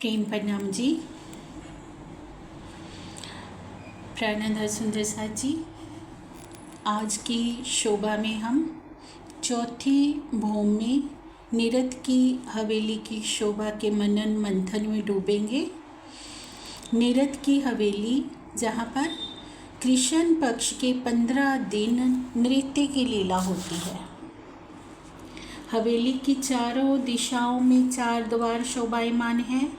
प्रेम प्रणाम जी। प्राणानंद सुंदर साथ जी, आज की शोभा में हम चौथी भूमि में नीरद की हवेली की शोभा के मनन मंथन में डूबेंगे। नीरद की हवेली, जहाँ पर कृष्ण पक्ष के 15 दिन नृत्य की लीला होती है। हवेली की चारों दिशाओं में 4 द्वार शोभायमान हैं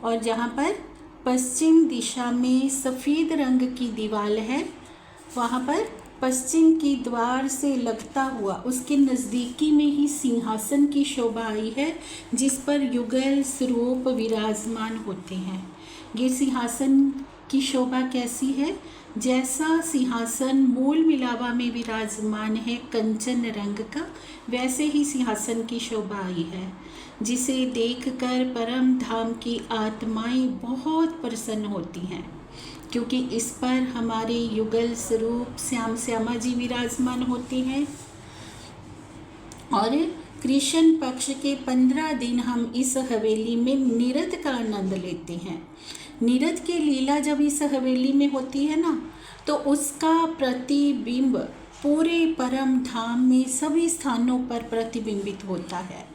और जहाँ पर पश्चिम दिशा में सफ़ेद रंग की दीवार है, वहाँ पर पश्चिम की द्वार से लगता हुआ उसके नज़दीकी में ही सिंहासन की शोभा आई है, जिस पर युगल स्वरूप विराजमान होते हैं। ये सिंहासन की शोभा कैसी है? जैसा सिंहासन मूल मिलावा में विराजमान है कंचन रंग का, वैसे ही सिंहासन की शोभा आई है, जिसे देखकर परम धाम की आत्माएं बहुत प्रसन्न होती हैं, क्योंकि इस पर हमारे युगल स्वरूप श्याम श्यामा जी विराजमान होते हैं। और कृष्ण पक्ष के 15 दिन हम इस हवेली में नीरद का आनंद लेते हैं। नीरद की लीला जब इस हवेली में होती है ना, तो उसका प्रतिबिंब पूरे परम धाम में सभी स्थानों पर प्रतिबिंबित होता है।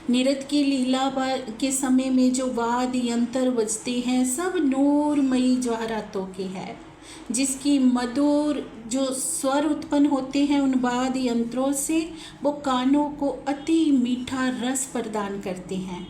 नीरद की लीला के समय में जो वाद्य यंत्र बजते हैं, सब नूरमयी जवाहरातों के हैं, जिसकी मधुर जो स्वर उत्पन्न होते हैं उन वाद्य यंत्रों से, वो कानों को अति मीठा रस प्रदान करते हैं।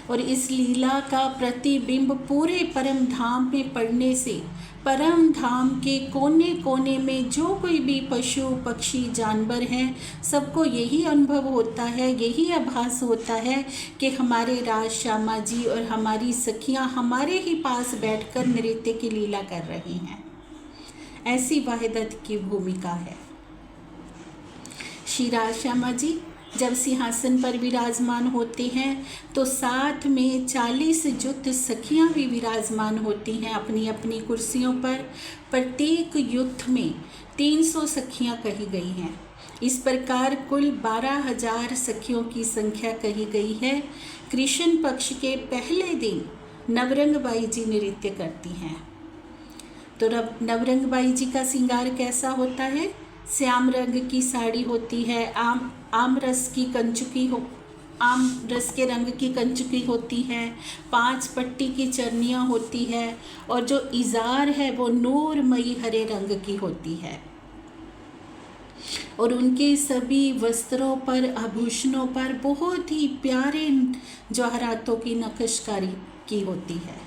और इस लीला का प्रतिबिंब पूरे परम धाम में पड़ने से परम धाम के कोने कोने में जो कोई भी पशु पक्षी जानवर हैं, सबको यही अनुभव होता है, यही आभास होता है कि हमारे राज श्यामा जी और हमारी सखियां हमारे ही पास बैठकर नृत्य की लीला कर रही हैं। ऐसी वाहिदत की भूमिका है। श्री राज श्यामा जी जब सिंहासन पर विराजमान होते हैं, तो साथ में 40 युक्त सखियां भी विराजमान होती हैं अपनी अपनी कुर्सियों पर। प्रत्येक युक्त में 300 सखियां कही गई हैं। इस प्रकार कुल 12,000 सखियों की संख्या कही गई है। कृष्ण पक्ष के पहले दिन नवरंग बाई जी नृत्य करती हैं। तो नवरंग बाई जी का श्रृंगार कैसा होता है? श्याम रंग की साड़ी होती है, आम रस के रंग की कंचुकी होती है, 5 पट्टी की चरनियाँ होती है, और जो इजार है वो नूरमयी हरे रंग की होती है। और उनके सभी वस्त्रों पर, आभूषणों पर बहुत ही प्यारे जवाहरातों की नक्शकारी की होती है।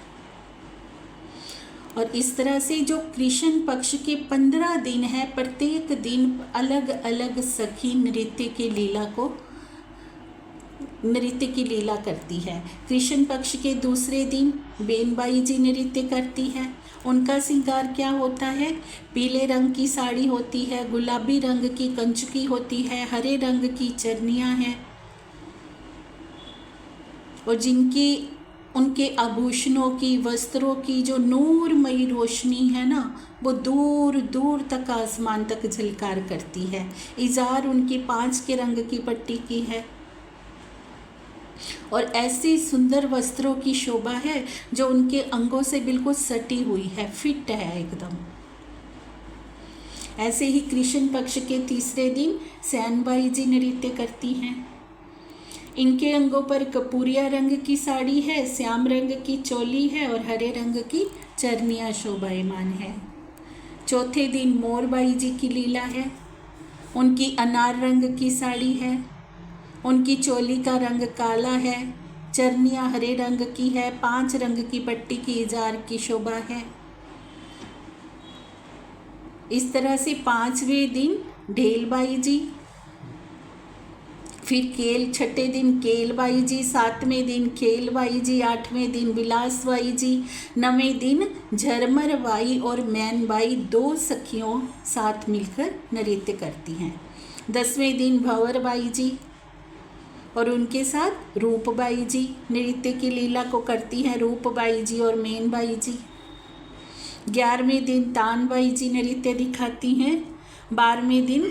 और इस तरह से जो कृष्ण पक्ष के 15 दिन है, प्रत्येक दिन अलग अलग सखी नृत्य की लीला करती है। कृष्ण पक्ष के दूसरे दिन बेनबाई जी नृत्य करती है। उनका श्रृंगार क्या होता है? पीले रंग की साड़ी होती है, गुलाबी रंग की कंचुकी होती है, हरे रंग की चरनियाँ हैं, और उनके आभूषणों की, वस्त्रों की जो नूरमयी रोशनी है ना, वो दूर दूर तक आसमान तक झलकार करती है। इजार उनकी 5 के रंग की पट्टी की है, और ऐसी सुंदर वस्त्रों की शोभा है जो उनके अंगों से बिल्कुल सटी हुई है, फिट है एकदम। ऐसे ही कृष्ण पक्ष के तीसरे दिन सैनबाई जी नृत्य करती हैं। इनके अंगों पर कपूरिया रंग की साड़ी है, श्याम रंग की चोली है, और हरे रंग की चरनियाँ शोभायमान है। चौथे दिन मोरबाई जी की लीला है। उनकी अनार रंग की साड़ी है, उनकी चोली का रंग काला है, चरनियाँ हरे रंग की है, 5 रंग की पट्टी की इजार की शोभा है। इस तरह से 5वें दिन ढेलबाई जी, फिर छठे दिन केलबाई जी, 7वें दिन खेलबाई जी, 8वें दिन विलासबाई जी, 9वें दिन झरमर बाई और मैनबाई 2 सखियों साथ मिलकर नृत्य करती हैं। 10वें दिन भंवरबाई जी और उनके साथ रूपबाई जी नृत्य की लीला को करती हैं, रूपबाई जी और मैनबाई जी। 11वें दिन तानबाई जी नृत्य दिखाती हैं, 12वें दिन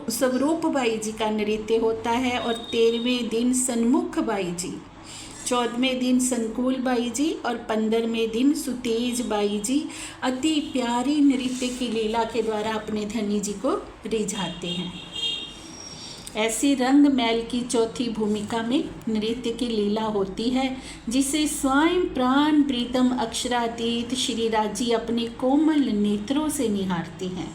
स्वरूप बाई जी का नृत्य होता है और 13वें दिन सन्मुख बाई जी, 14वें दिन संकुल बाई जी और 15वें दिन सुतेज बाई जी अति प्यारी नृत्य की लीला के द्वारा अपने धनी जी को रिझाते हैं। ऐसी रंग मैल की चौथी भूमिका में नृत्य की लीला होती है, जिसे स्वयं प्राण प्रीतम अक्षरातीत श्री राजी अपने कोमल नेत्रों से निहारते हैं।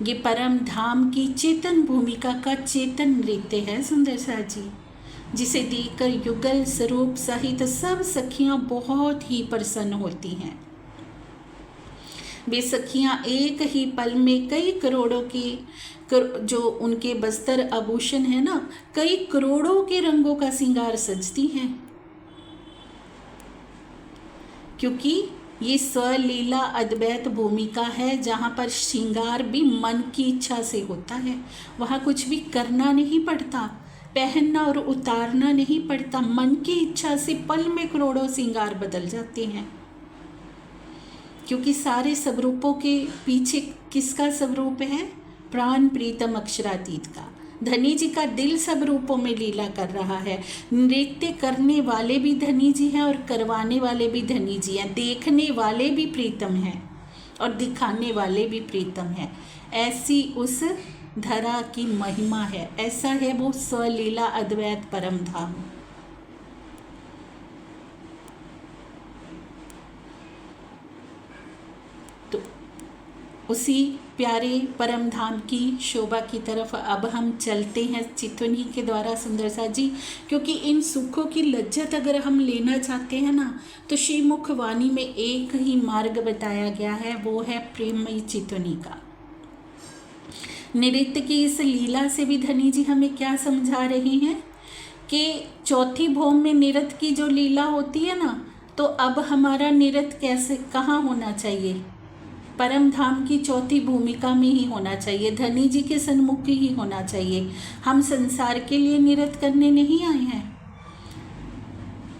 ये परम धाम की चेतन भूमिका का चेतन नृत्य है सुंदर सा जी, जिसे देखकर युगल स्वरूप सहित सब सखियां बहुत ही प्रसन्न होती हैं। वे सखियां एक ही पल में कई करोड़ों की जो उनके बस्तर आभूषण है ना, कई करोड़ों के रंगों का श्रृंगार सजती हैं, क्योंकि ये स्वलीला अद्वैत भूमिका है जहाँ पर श्रृंगार भी मन की इच्छा से होता है। वहाँ कुछ भी करना नहीं पड़ता, पहनना और उतारना नहीं पड़ता, मन की इच्छा से पल में करोड़ों श्रृंगार बदल जाते हैं। क्योंकि सारे स्वरूपों के पीछे किसका स्वरूप है? प्राण प्रीतम अक्षरातीत का। धनी जी का दिल सब रूपों में लीला कर रहा है। नृत्य करने वाले भी धनी जी हैं और करवाने वाले भी धनी जी हैं, देखने वाले भी प्रीतम हैं और दिखाने वाले भी प्रीतम हैं। ऐसी उस धरा की महिमा है, ऐसा है वो स्वलीला अद्वैत परम धाम। तो उसी प्यारे परम धाम की शोभा की तरफ अब हम चलते हैं चितवनी के द्वारा सुंदर सा जी, क्योंकि इन सुखों की लज्जत अगर हम लेना चाहते हैं ना, तो श्रीमुख वाणी में एक ही मार्ग बताया गया है, वो है प्रेममयी चितवनी का। नृत्य की इस लीला से भी धनी जी हमें क्या समझा रही हैं कि चौथी भौम में नृत्य की जो लीला होती है ना, तो अब हमारा नृत्य कैसे कहाँ होना चाहिए? परम धाम की चौथी भूमिका में ही होना चाहिए, धनी जी के सन्मुख ही होना चाहिए। हम संसार के लिए नृत्य करने नहीं आए हैं,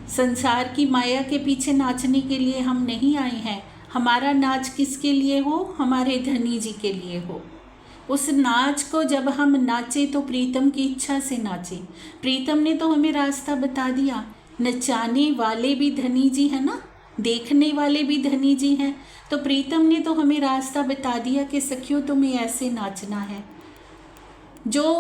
संसार की माया के पीछे नाचने के लिए हम नहीं आए हैं। हमारा नाच किसके लिए हो? हमारे धनी जी के लिए हो। उस नाच को जब हम नाचे तो प्रीतम की इच्छा से नाचे। प्रीतम ने तो हमें रास्ता बता दिया, नचाने वाले भी धनी जी है ना, देखने वाले भी धनी जी हैं, तो प्रीतम ने तो हमें रास्ता बता दिया कि सखियों तुम्हें ऐसे नाचना है। जो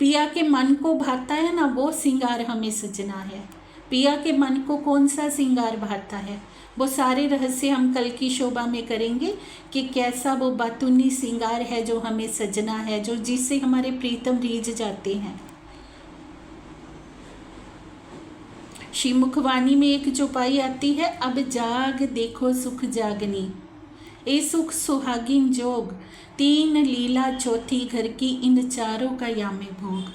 पिया के मन को भाता है ना, वो श्रृंगार हमें सजना है। पिया के मन को कौन सा श्रृंगार भाता है, वो सारे रहस्य हम कल की शोभा में करेंगे कि कैसा वो बातूनी श्रृंगार है जो हमें सजना है, जो जिससे हमारे प्रीतम रीझ जाते हैं। श्रीमुखवाणी में एक चौपाई आती है, अब जाग देखो सुख जागनी, ए सुख सुहागिन जोग, तीन लीला चौथी घर की, इन चारों का यामे भोग।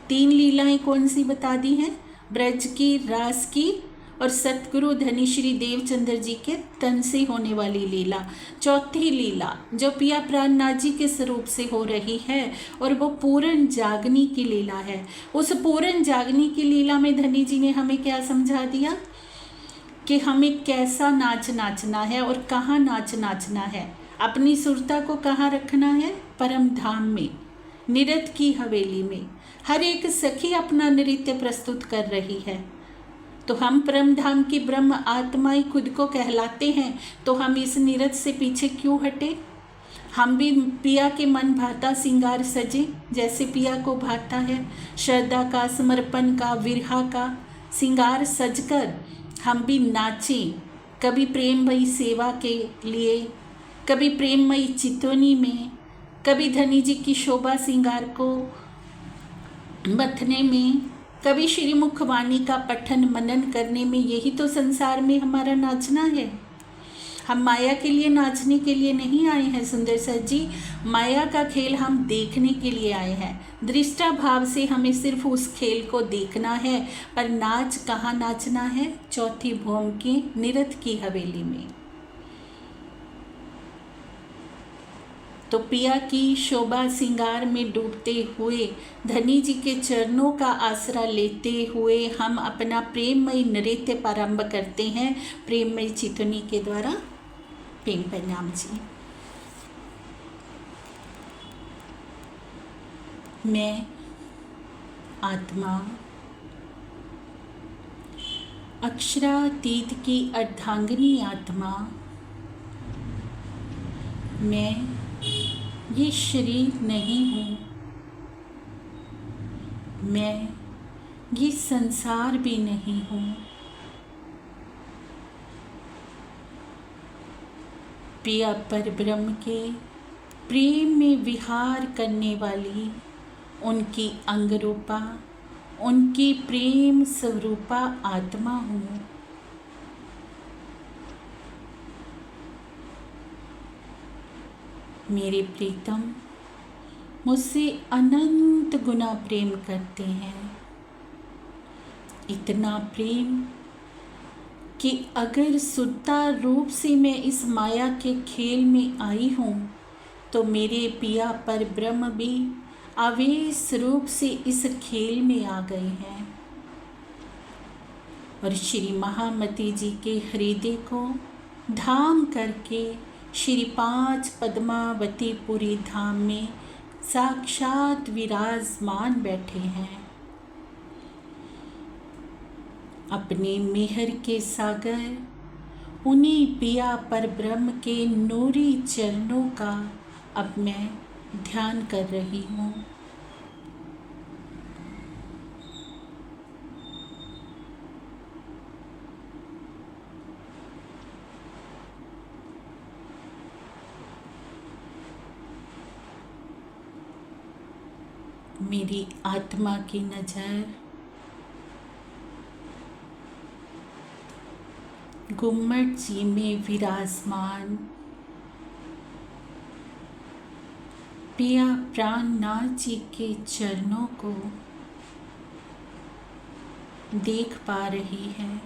तीन लीलाएं कौन सी बता दी हैं? ब्रज की, रास की और सतगुरु धनी श्री देवचंद्र जी के तन से होने वाली लीला। चौथी लीला जो पिया प्राणनाथ जी के स्वरूप से हो रही है, और वो पूर्ण जागनी की लीला है। उस पूर्ण जागनी की लीला में धनी जी ने हमें क्या समझा दिया कि हमें कैसा नाच नाचना है और कहाँ नाच नाचना है। अपनी सुरता को कहाँ रखना है? परम धाम में, नृत्य की हवेली में। हर एक सखी अपना नृत्य प्रस्तुत कर रही है, तो हम परम धाम की ब्रह्म आत्माएं खुद को कहलाते हैं, तो हम इस नृत्य से पीछे क्यों हटे? हम भी पिया के मन भाता श्रृंगार सजे जैसे पिया को भाता है। श्रद्धा का, समर्पण का, विरहा का श्रृंगार सजकर हम भी नाचें, कभी प्रेममयी सेवा के लिए, कभी प्रेममयी चितवनी में, कभी धनी जी की शोभा श्रृंगार को मथने में, कभी श्रीमुखवाणी का पठन मनन करने में। यही तो संसार में हमारा नाचना है। हम माया के लिए नाचने के लिए नहीं आए हैं सुंदर सर जी, माया का खेल हम देखने के लिए आए हैं। दृष्टा भाव से हमें सिर्फ उस खेल को देखना है, पर नाच कहाँ नाचना है? चौथी भौम की नृत्य की हवेली में। तो पिया की शोभा श्रृंगार में डूबते हुए, धनी जी के चरणों का आसरा लेते हुए हम अपना प्रेममयी नृत्य प्रारंभ करते हैं प्रेममयी चितवनी के द्वारा। प्रेम प्रणाम जी। मैं आत्मा अक्षरातीत की अर्धांगिनी आत्मा, मैं ये शरीर नहीं हूँ, मैं ये संसार भी नहीं हूँ। पिया परब्रह्म के प्रेम में विहार करने वाली उनकी अंगरूपा, उनकी प्रेम स्वरूपा आत्मा हूँ। मेरे प्रीतम मुझसे अनंत गुना प्रेम करते हैं, इतना प्रेम कि अगर सुद्धा रूप से मैं इस माया के खेल में आई हूँ तो मेरे पिया पर ब्रह्म भी आवेश रूप से इस खेल में आ गए हैं और श्री महामती जी के हृदय को धाम करके श्री 5 पद्मावतीपुरी धाम में साक्षात विराजमान बैठे हैं। अपने मेहर के सागर उन्हीं पिया पर ब्रह्म के नूरी चरणों का अब मैं ध्यान कर रही हूँ। मेरी आत्मा की नज़र गुम्मट जी में विराजमान पिया प्राणनाथ जी के चरणों को देख पा रही है।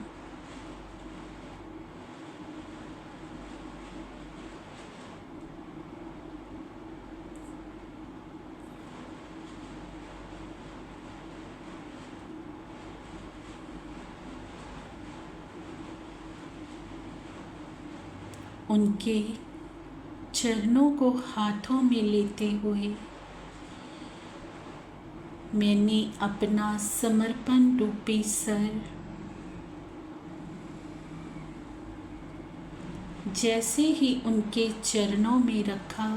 उनके चरणों को हाथों में लेते हुए मैंने अपना समर्पण रूपी सर जैसे ही उनके चरणों में रखा,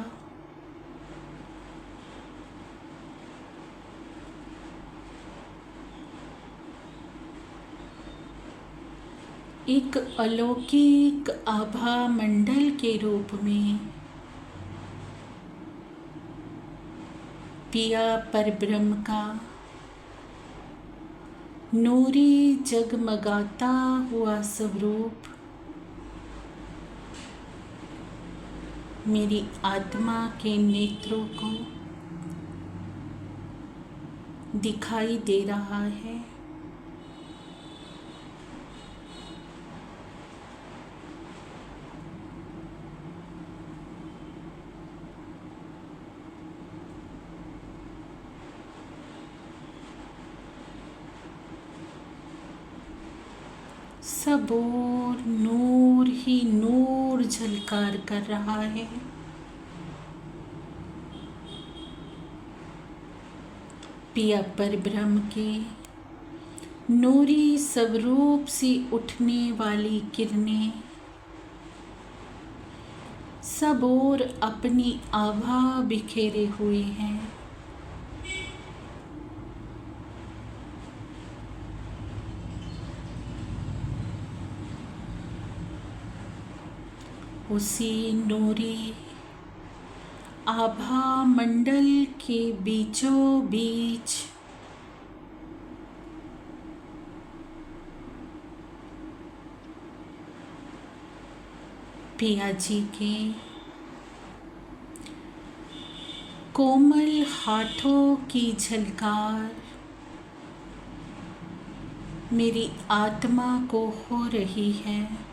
एक अलौकिक आभा मंडल के रूप में पिया परब्रह्म का नूरी जगमगाता हुआ स्वरूप मेरी आत्मा के नेत्रों को दिखाई दे रहा है। सब ओर नूर ही नूर झलकार कर रहा है। पिया परब्रह्म के नूरी स्वरूप से उठने वाली किरणें सब ओर अपनी आभा बिखेरे हुए हैं। उसी नूरी आभा मंडल के बीचों बीच पिया जी के कोमल हाथों की झलकार मेरी आत्मा को हो रही है।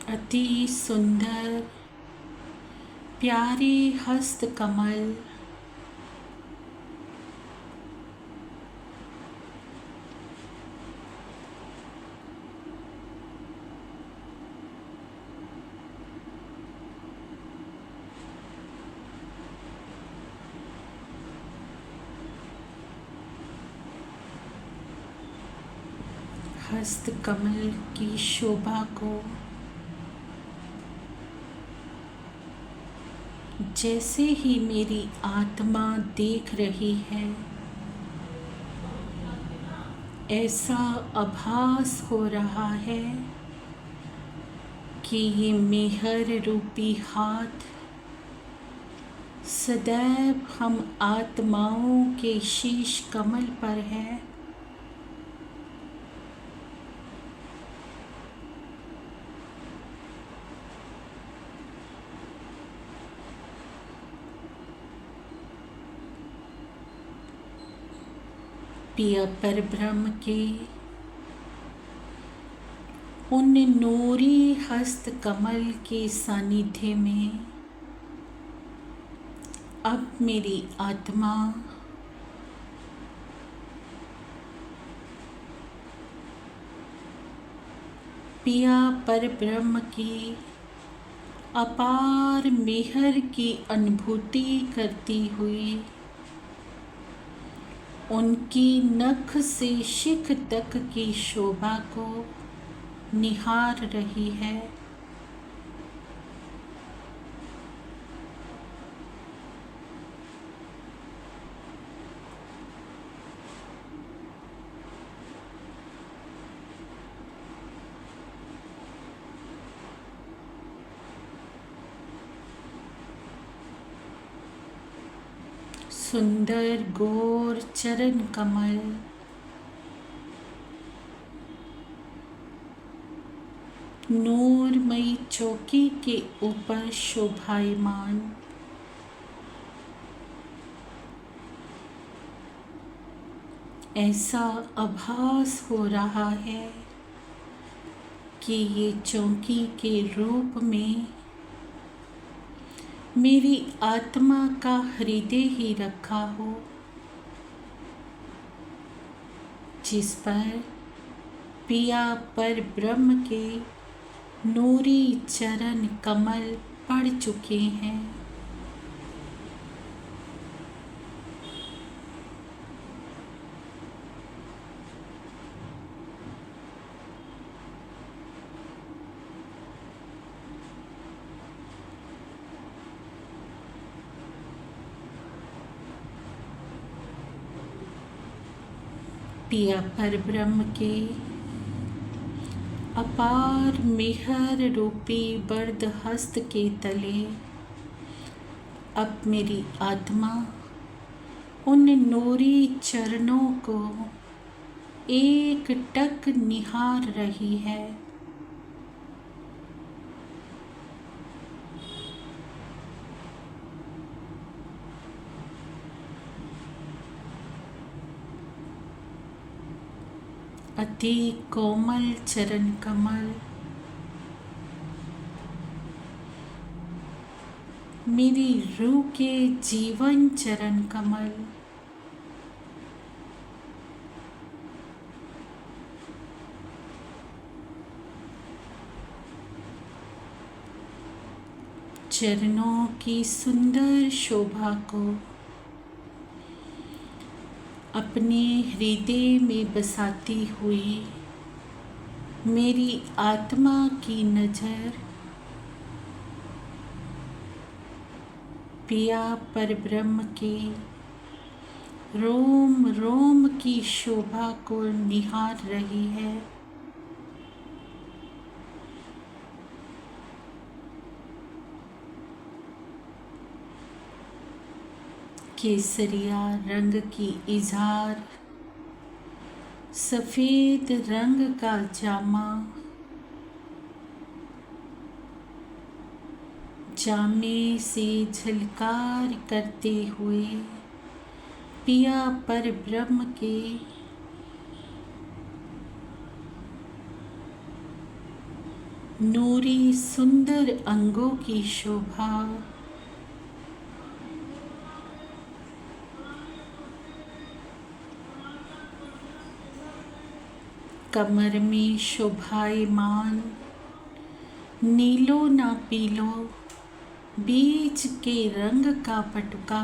अति सुंदर प्यारे हस्त कमल हस्त कमल की शोभा को जैसे ही मेरी आत्मा देख रही है, ऐसा आभास हो रहा है कि ये मेहर रूपी हाथ सदैव हम आत्माओं के शीश कमल पर है। पिया परब्रह्म के उन नूरी हस्त कमल के सानिध्य में अब मेरी आत्मा पिया परब्रह्म की अपार मेहर की अनुभूति करती हुई उनकी नख से शिख तक की शोभा को निहार रही है। सुंदर गोर चरण कमल नूरमयी चौकी के ऊपर शोभायमान, ऐसा आभास हो रहा है कि ये चौकी के रूप में मेरी आत्मा का हृदय ही रखा हो, जिस पर पिया पर ब्रह्म के नूरी चरण कमल पड़ चुके हैं। पिया परब्रह्म के अपार मेहर रूपी बर्द हस्त के तले अब मेरी आत्मा उन नूरी चरणों को एक टक निहार रही है। अति कोमल चरण कमल मेरी रूह के जीवन चरण कमल चरणों की सुंदर शोभा को अपने हृदय में बसाती हुई मेरी आत्मा की नज़र पिया परब्रह्म के रोम रोम की शोभा को निहार रही है। केसरिया रंग की इज़ार, सफ़ेद रंग का जामा, जामे से झलकार करते हुए पिया परब्रह्म के नूरी सुंदर अंगों की शोभा, कमर में शोभायमान नीलो ना पीलो बीज के रंग का पटुका,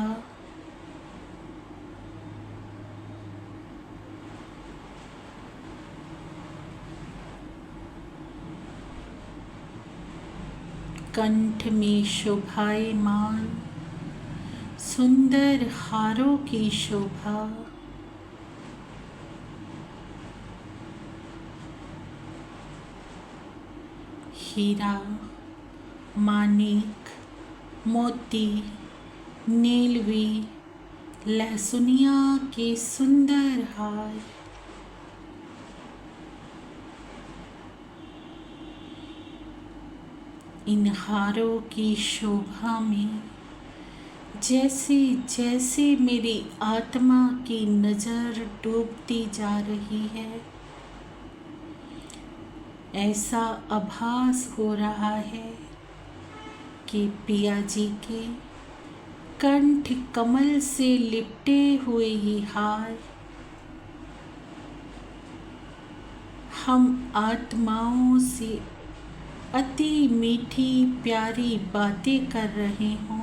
कंठ में शोभायमान सुंदर हारों की शोभा, हीरा, मानिक, मोती, नीलवी, लहसुनिया के सुंदर हार, इन हारों की शोभा में जैसे जैसे मेरी आत्मा की नज़र डूबती जा रही है, ऐसा आभास हो रहा है कि पिया जी के कंठ कमल से लिपटे हुए ही हार हम आत्माओं से अति मीठी प्यारी बातें कर रहे हों।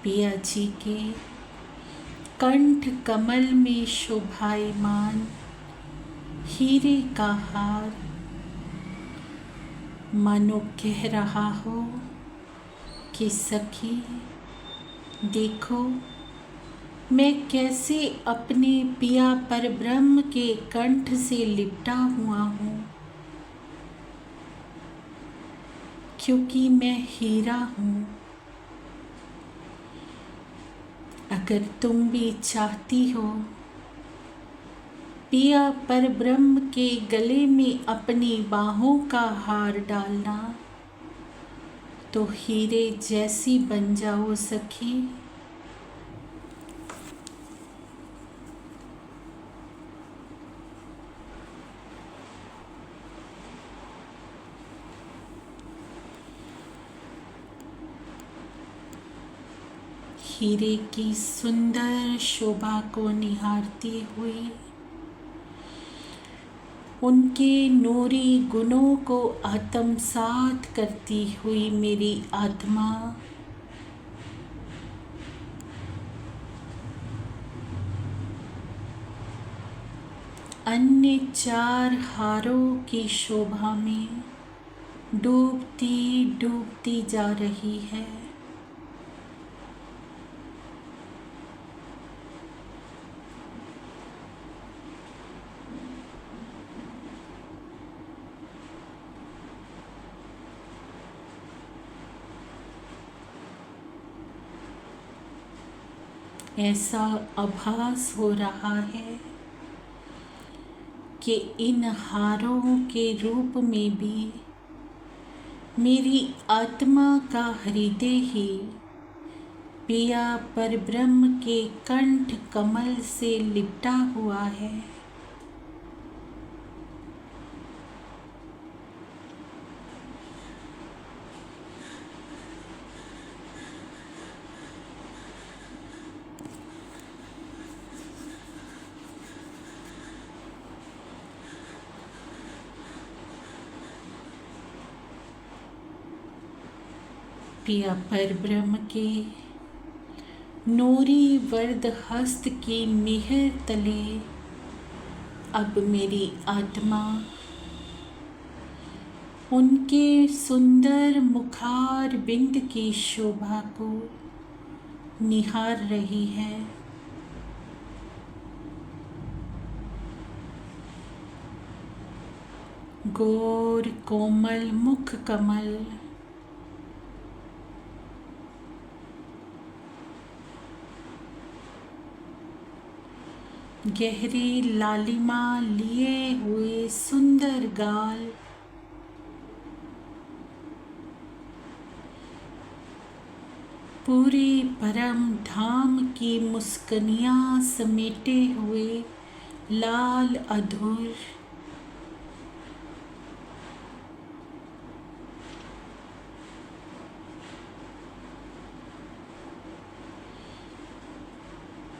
पिया जी के कंठ कमल में शोभायमान हीरे का हार मानो कह रहा हो कि सखी देखो, मैं कैसे अपने पिया परब्रह्म के कंठ से लिपटा हुआ हूँ, क्योंकि मैं हीरा हूँ। अगर तुम भी चाहती हो पिया परब्रह्म के गले में अपनी बाहों का हार डालना, तो हीरे जैसी बन जाओ सखी। हीरे की सुंदर शोभा को निहारती हुई, उनके नूरी गुणों को आत्मसात करती हुई मेरी आत्मा अन्य चार हारों की शोभा में डूबती डूबती जा रही है। ऐसा आभास हो रहा है कि इन हारों के रूप में भी मेरी आत्मा का हृदय ही पिया परब्रह्म के कंठ कमल से लिपटा हुआ है। पिया परब्रह्म के नूरी वरद हस्त की मेहर तले अब मेरी आत्मा उनके सुंदर मुखार बिंद की शोभा को निहार रही है। गोर कोमल मुख कमल, गहरी लालिमा लिए हुए सुंदर गाल, पूरे परम धाम की मुस्कनियाँ समेटे हुए लाल अधूर,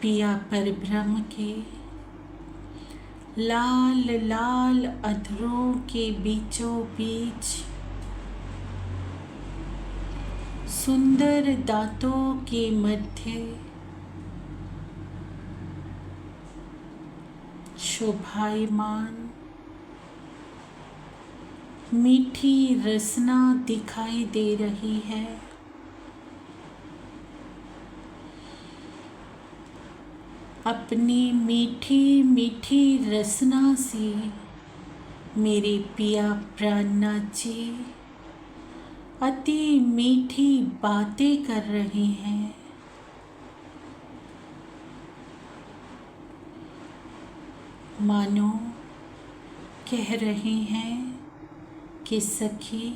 पिया परब्रह्म के लाल लाल अधरों के बीचों बीच सुंदर दांतों के मध्य शोभायमान मीठी रसना दिखाई दे रही है। अपनी मीठी मीठी रसना से मेरे पिया प्राणनाथ जी अति मीठी बातें कर रहे हैं। मानो कह रहे हैं कि सखी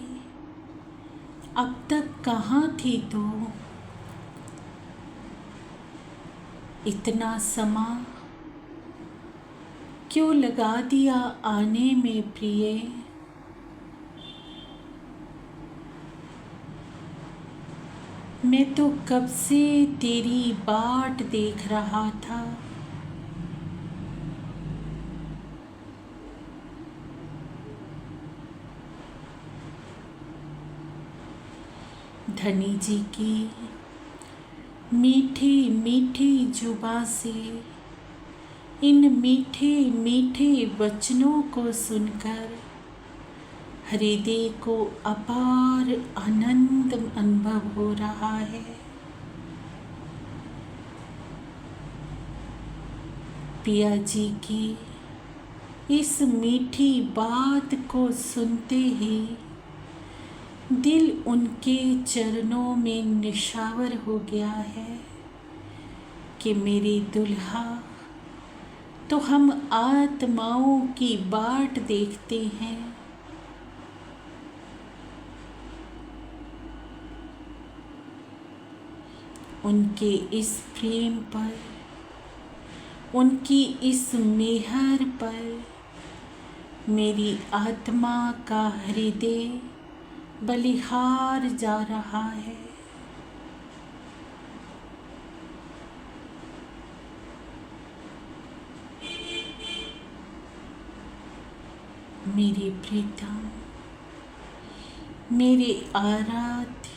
अब तक कहाँ थी तू, इतना समय क्यों लगा दिया आने में प्रिय। मैं तो कब से तेरी बाट देख रहा था। धनी जी की मीठी मीठी जुबां से इन मीठे मीठे वचनों को सुनकर हृदय को अपार आनंद अनुभव हो रहा है। पिया जी की इस मीठी बात को सुनते ही दिल उनके चरणों में निशावर हो गया है कि मेरी दुल्हा तो हम आत्माओं की बाट देखते हैं। उनके इस प्रेम पर, उनकी इस मेहर पर मेरी आत्मा का हृदय बलिहार जा रहा है। मेरे प्रीतम, मेरे आराध्य,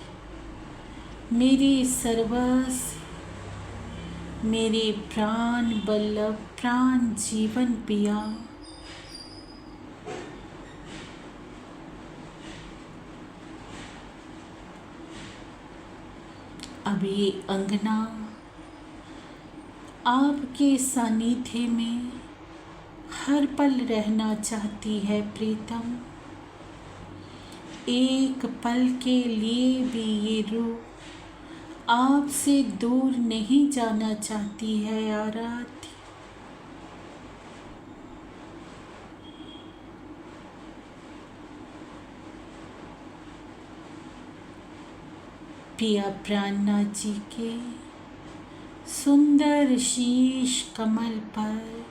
मेरे सर्वस्व, मेरे प्राण वल्लभ, प्राण जीवन पिया, अब ये अंगना आपके सानिध्य में हर पल रहना चाहती है प्रीतम। एक पल के लिए भी ये रूह आपसे दूर नहीं जाना चाहती है आराध्य। पिया प्राणनाथ जी के सुंदर शीश कमल पर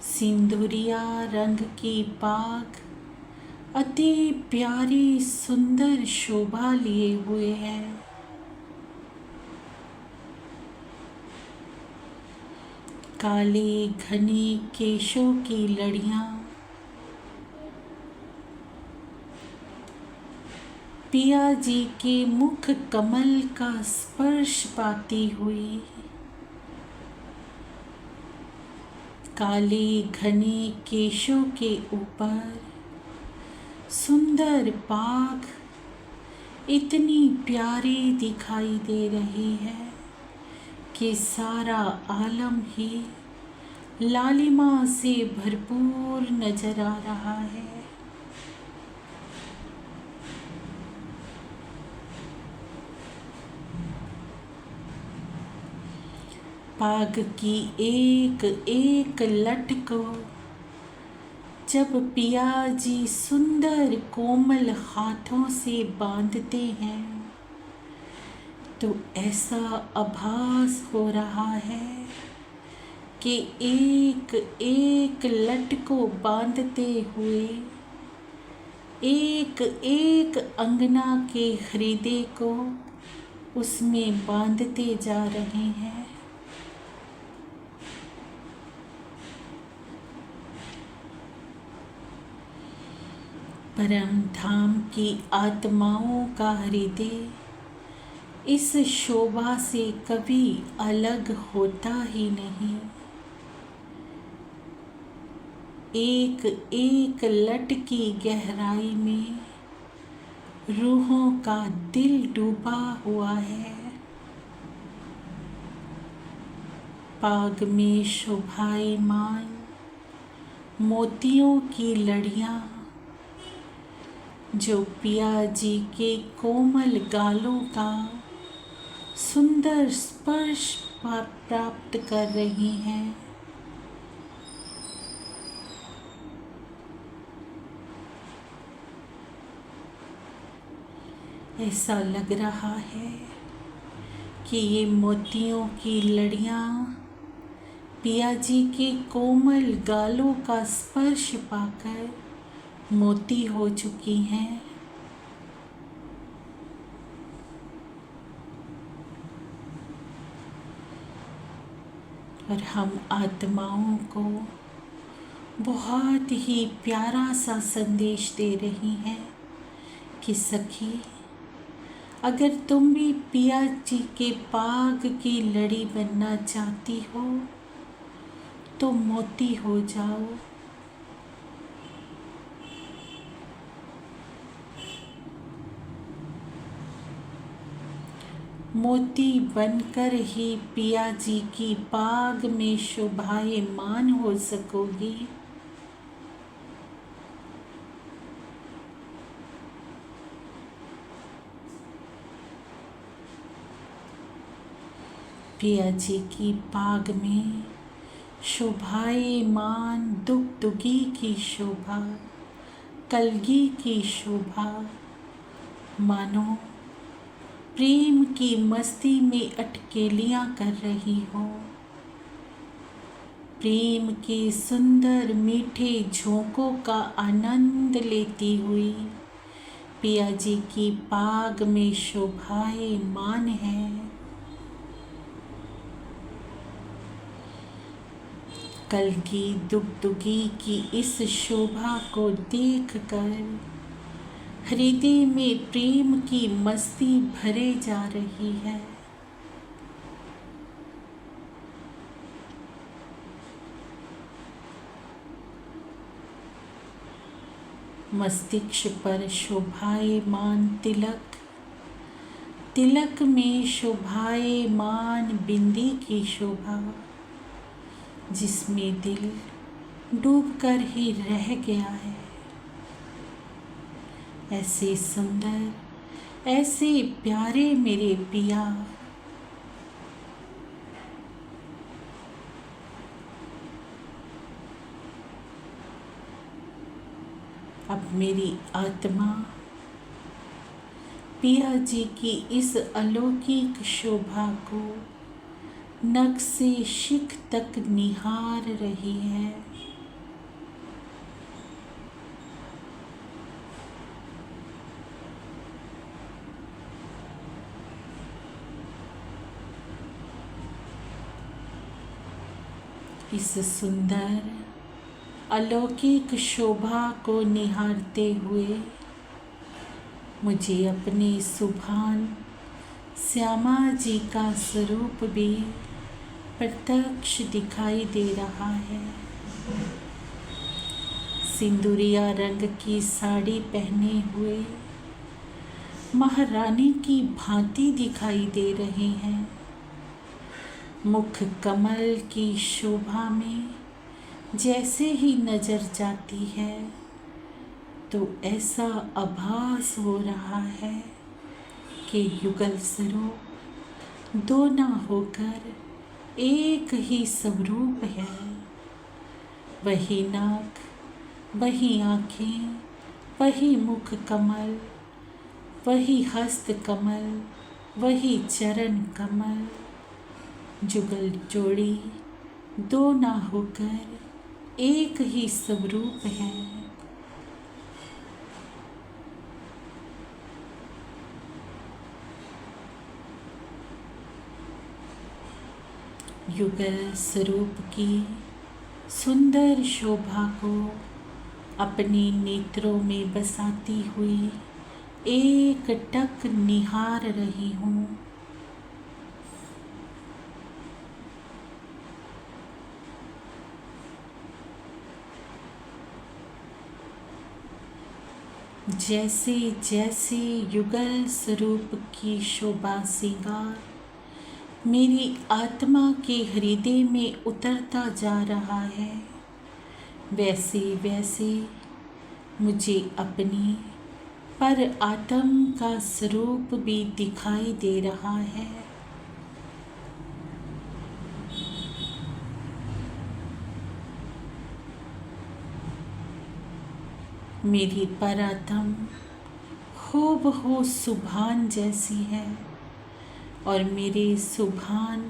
सिंदूरिया रंग की पाग अति प्यारी सुंदर शोभा लिए हुए है। काले घने केशों की लड़ियां पिया जी के मुख कमल का स्पर्श पाती हुई, काले घने केशों के ऊपर सुंदर पाग इतनी प्यारी दिखाई दे रही है कि सारा आलम ही लालिमा से भरपूर नजर आ रहा है। पाग की एक एक लट को जब पिया जी सुंदर कोमल हाथों से बांधते हैं तो ऐसा आभास हो रहा है कि एक एक लट को बांधते हुए एक एक अंगना के हृदय को उसमें बांधते जा रहे हैं। परम धाम की आत्माओं का हृदय इस शोभा से कभी अलग होता ही नहीं। एक एक लट की गहराई में रूहों का दिल डूबा हुआ है। पाग में शोभायमान मोतियों की लड़ियां जो पिया जी के कोमल गालों का सुंदर स्पर्श प्राप्त कर रही हैं। ऐसा लग रहा है कि ये मोतियों की लड़ियां पिया जी के कोमल गालों का स्पर्श पाकर मोती हो चुकी हैं। और हम आत्माओं को बहुत ही प्यारा सा संदेश दे रही हैं कि सखी, अगर तुम भी पिया जी के पाग की लड़ी बनना चाहती हो तो मोती हो जाओ। मोती बनकर ही पिया जी की पाग में शोभायमान हो सकोगी। पिया जी की पाग में शोभायमान दुगदुगी की शोभा, कलगी की शोभा, मानो प्रेम की मस्ती में अटकेलियां कर रही हो। प्रेम के सुंदर मीठे झोंकों का आनंद लेती हुई पिया जी की पाग में शोभायमान है। कलगी दुगदुगी की इस शोभा को देखकर हृदय में प्रेम की मस्ती भरे जा रही है। मस्तिष्क पर शोभायमान तिलक, तिलक में शोभायमान बिंदी की शोभा, जिसमें दिल डूबकर ही रह गया है। ऐसे सुंदर, ऐसे प्यारे मेरे पिया, अब मेरी आत्मा पिया जी की इस अलौकिक शोभा को नख से शिख तक निहार रही है। इस सुंदर अलौकिक शोभा को निहारते हुए मुझे अपने सुभान श्यामा जी का स्वरूप भी प्रत्यक्ष दिखाई दे रहा है। सिंदूरिया रंग की साड़ी पहने हुए महारानी की भांति दिखाई दे रहे हैं। मुख कमल की शोभा में जैसे ही नजर जाती है तो ऐसा आभास हो रहा है कि युगल स्वरूप दो ना होकर एक ही स्वरूप है। वही नाक, वही आँखें, वही मुख कमल, वही हस्त कमल, वही चरण कमल, जुगल जोड़ी दो ना होकर एक ही स्वरूप है। युगल स्वरूप की सुंदर शोभा को अपने नेत्रों में बसाती हुई एक टक निहार रही हूँ। जैसे जैसे युगल स्वरूप की शोभा सिंगार मेरी आत्मा के हृदय में उतरता जा रहा है, वैसे वैसे मुझे अपनी पर आत्म का स्वरूप भी दिखाई दे रहा है। मेरी परात्म हूबहू सुभान जैसी है और मेरे सुभान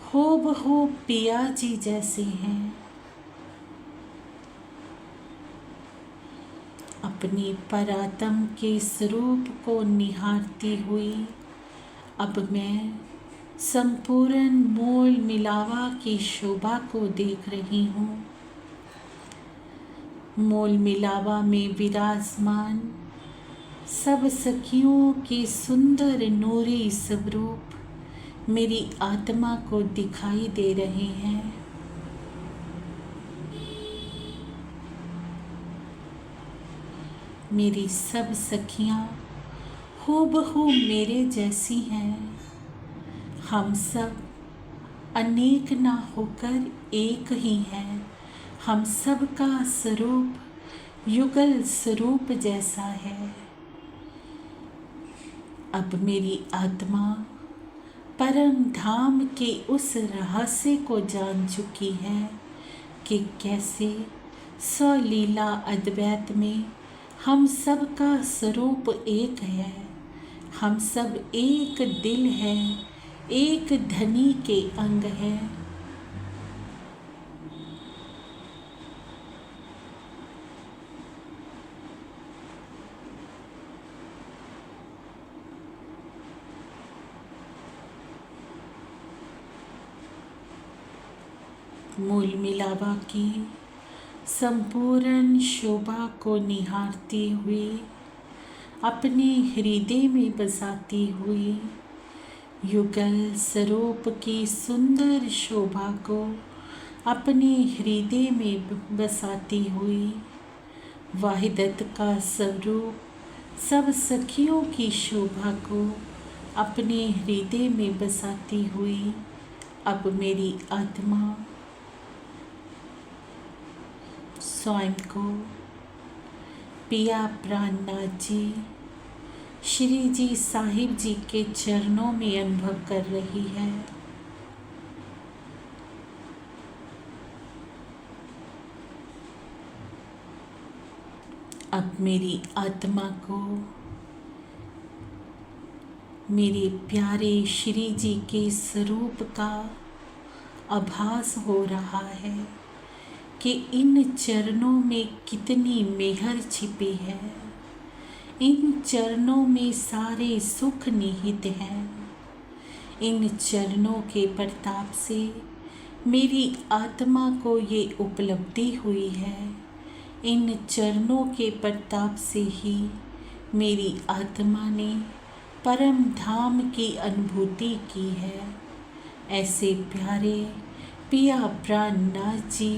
हूबहू पिया जी जैसे हैं। अपनी परात्म के स्वरूप को निहारती हुई अब मैं संपूर्ण मोल मिलावा की शोभा को देख रही हूँ। मोल मिलावा में विराजमान सब सखियों के सुंदर नूरी स्वरूप मेरी आत्मा को दिखाई दे रहे हैं। मेरी सब सखियाँ हूबहू मेरे जैसी हैं। हम सब अनेक ना होकर एक ही हैं। हम सब का स्वरूप युगल स्वरूप जैसा है। अब मेरी आत्मा परम धाम के उस रहस्य को जान चुकी है कि कैसे स्वलीला अद्वैत में हम सब का स्वरूप एक है। हम सब एक दिल है, एक धनी के अंग है। मूल मिलावा की संपूर्ण शोभा को निहारती हुई अपने हृदय में बसाती हुई युगल स्वरूप की सुंदर शोभा को अपने हृदय में बसाती हुई वाहिदत का स्वरूप सब सखियों की शोभा को अपने हृदय में बसाती हुई अब मेरी आत्मा स्वयं को पिया प्राणनाथ जी श्री जी साहिब जी के चरणों में अनुभव कर रही है। अब मेरी आत्मा को मेरे प्यारे श्री जी के स्वरूप का आभास हो रहा है कि इन चरणों में कितनी मेहर छिपी है। इन चरणों में सारे सुख निहित हैं। इन चरणों के प्रताप से मेरी आत्मा को ये उपलब्धि हुई है। इन चरणों के प्रताप से ही मेरी आत्मा ने परम धाम की अनुभूति की है। ऐसे प्यारे पिया प्राणनाथ जी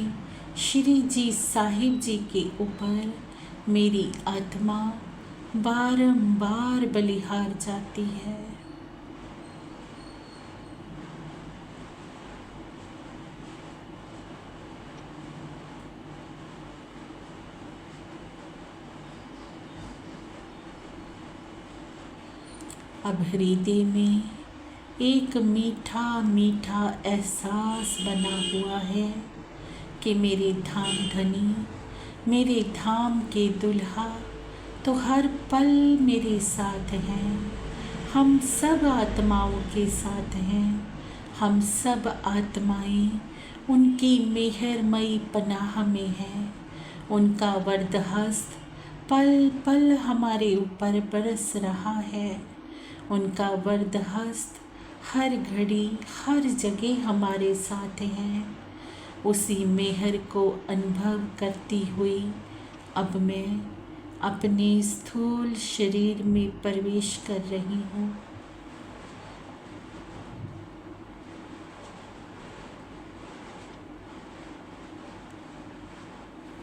श्री जी साहिब जी के ऊपर मेरी आत्मा बारंबार बलिहार जाती है। अब हृदय में एक मीठा मीठा एहसास बना हुआ है कि मेरे धाम धनी, मेरे धाम के दुल्हा तो हर पल मेरे साथ हैं। हम सब आत्माओं के साथ हैं। हम सब आत्माएं उनकी मेहरमयी पनाह में हैं। उनका वरदहस्त पल पल हमारे ऊपर बरस रहा है। उनका वरदहस्त हर घड़ी हर जगह हमारे साथ हैं। उसी मेहर को अनुभव करती हुई अब मैं अपने स्थूल शरीर में प्रवेश कर रही हूँ।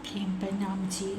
प्रेम प्रणाम जी।